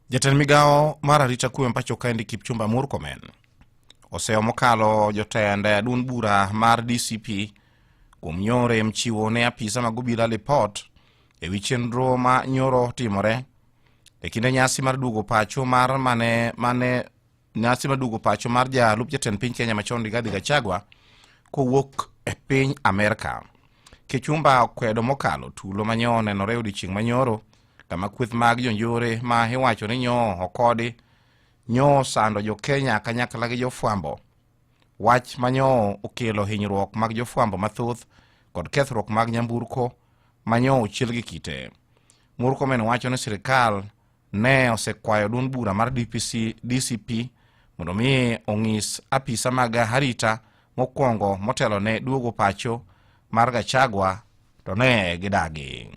Jatend migawo mar arita kwe pacho kaendi Kipchumba Murkomen oseo mokalo jotend duond bura mar DCP kuom nyore mchiwo ne apisa mag obila lipot ewi chenro ma nyoro timore e kinde nyasi mar duogo pacho mar jalup jatend piny Kenya machon Rigathi Gachagua kowuok e piny Amerika. Kipchumba kwedo mokalo tulo manyo nenore odiochieng' manyoro kama kweth mag jonjore ma iwacho ni nyo okodi nyo sando jo Kenya kanyakla gi jofwambo. Wach manyo okelo hinyruok mag jofwambo mathoth kod kethruok mag nyamburko manyo ochiel gi kite. Murkomen wacho ni sirikal ne osekwayo duond bura mar DCP mondo mi ong'is apisa mag arita mokwongo motelo ne duogo pacho mar Gachagua to ne gidagi.